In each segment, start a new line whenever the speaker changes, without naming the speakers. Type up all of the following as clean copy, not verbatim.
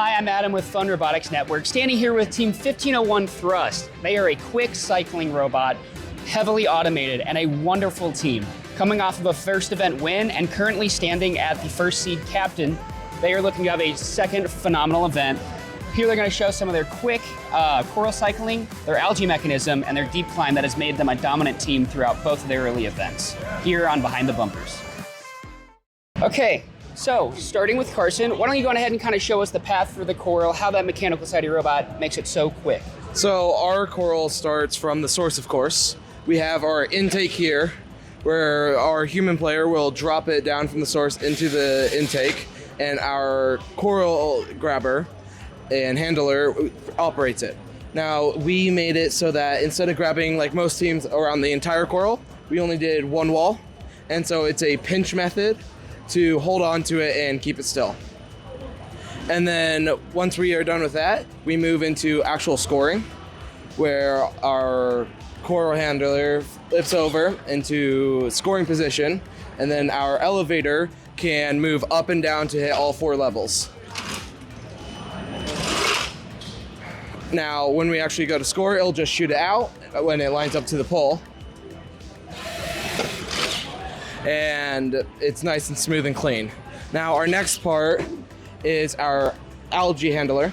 Hi, I'm Adam with Fun Robotics Network, standing here with Team 1501 Thrust. They are a quick cycling robot, heavily automated, and a wonderful team. Coming off of a first event win and currently standing at the first seed captain, they are looking to have a second phenomenal event. Here they're going to show some of their quick coral cycling, their algae mechanism, and their deep climb that has made them a dominant team throughout both of their early events, here on Behind the Bumpers. Okay, so starting with Carson, why don't you go ahead and kind of show us the path for the coral, how that mechanical side of your robot makes it so quick.
So our coral starts from the source, of course. We have our intake here, where our human player will drop it down from the source into the intake, and our coral grabber and handler operates it. Now, we made it so that instead of grabbing, like most teams, around the entire coral, we only did one wall, and so it's a pinch method to hold on to it and keep it still. And then once we are done with that, we move into actual scoring, where our coral handler flips over into scoring position, and then our elevator can move up and down to hit all 4 levels. Now, when we actually go to score, it'll just shoot it out when it lines up to the pole. And it's nice and smooth and clean. Now, our next part is our algae handler,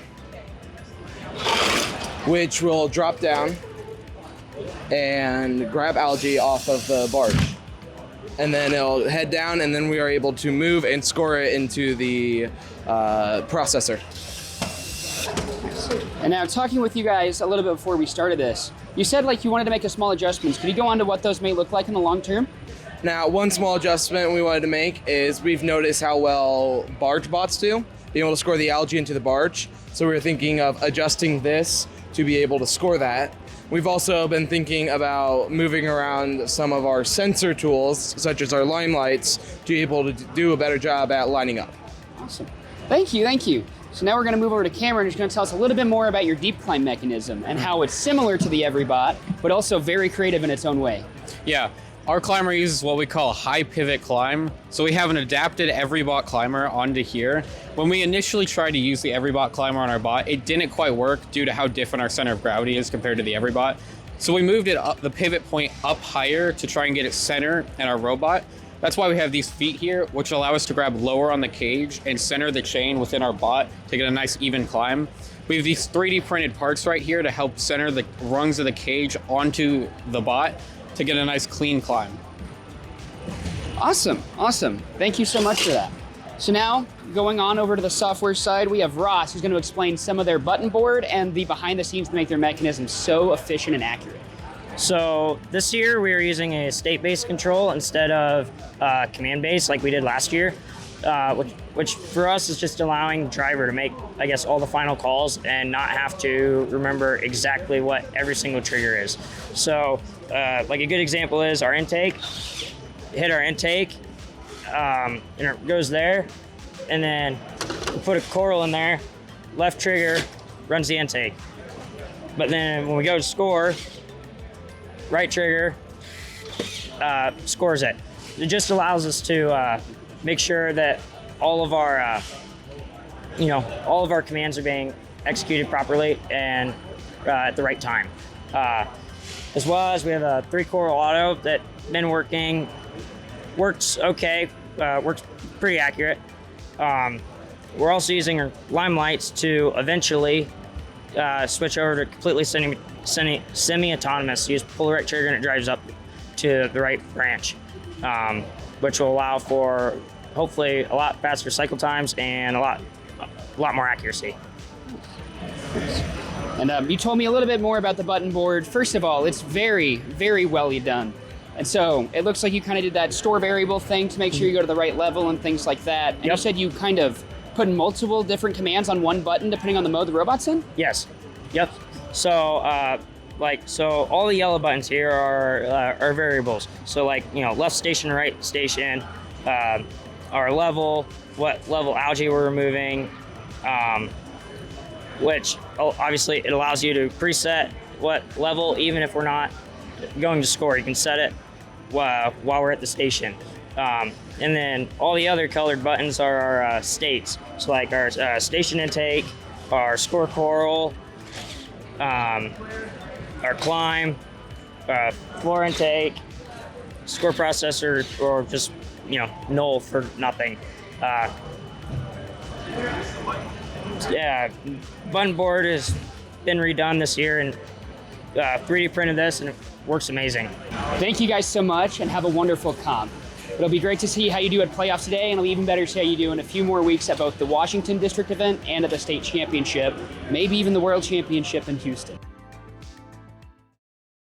which will drop down and grab algae off of the barge. And then it'll head down, and then we are able to move and score it into the processor.
And now, talking with you guys a little bit before we started this, you said you wanted to make a small adjustments. Could you go on to what those may look like in the long term?
Now, one small adjustment we wanted to make is we've noticed how well barge bots do, being able to score the algae into the barge. So we were thinking of adjusting this to be able to score that. We've also been thinking about moving around some of our sensor tools, such as our line lights, to be able to do a better job at lining up.
Awesome. Thank you, thank you. So now we're going to move over to Cameron, who's going to tell us a little bit more about your deep climb mechanism and how it's similar to the EveryBot, but also very creative in its own way.
Yeah. Our climber uses what we call a high pivot climb. So we have an adapted EveryBot climber onto here. When we initially tried to use the EveryBot climber on our bot, it didn't quite work due to how different our center of gravity is compared to the EveryBot. So we moved it up, the pivot point up higher to try and get it center in our robot. That's why we have these feet here, which allow us to grab lower on the cage and center the chain within our bot to get a nice even climb. We have these 3D printed parts right here to help center the rungs of the cage onto the bot to get a nice clean climb.
Awesome, awesome. Thank you so much for that. So now, going on over to the software side, we have Ross, who's going to explain some of their button board and the behind the scenes to make their mechanism so efficient and accurate.
So this year we are using a state-based control instead of command-based like we did last year, which for us is just allowing the driver to make, I guess, all the final calls and not have to remember exactly what every single trigger is. So like a good example is our intake. Hit our intake, and it goes there, and then we put a coral in there, left trigger runs the intake. But then when we go to score, right trigger scores it. It just allows us to make sure that all of our commands are being executed properly and at the right time. As well as we have a 3 coral auto that been works okay, works pretty accurate. We're also using our lime lights to eventually switch over to completely semi-autonomous. Use pull the right trigger and it drives up to the right branch, which will allow for hopefully a lot faster cycle times and a lot more accuracy.
And you told me a little bit more about the button board. First of all, it's very, very well done. And so it looks like you kind of did that store variable thing to make sure you go to the right level and things like that. And You said you kind of put multiple different commands on one button depending on the mode the robot's in?
Yes. Yep. So so all the yellow buttons here are variables. So left station, right station, our level, what level algae we're removing, which obviously it allows you to preset what level, even if we're not going to score. You can set it while we're at the station. And then all the other colored buttons are our states. So like our station intake, our score coral, our climb, floor intake, score processor, or just, null for nothing. Button board has been redone this year and 3D printed this, and it works amazing.
Thank you guys so much, and have a wonderful comp. It'll be great to see how you do at playoffs today, and it'll be even better to see how you do in a few more weeks at both the Washington District event and at the state championship, maybe even the World Championship in Houston.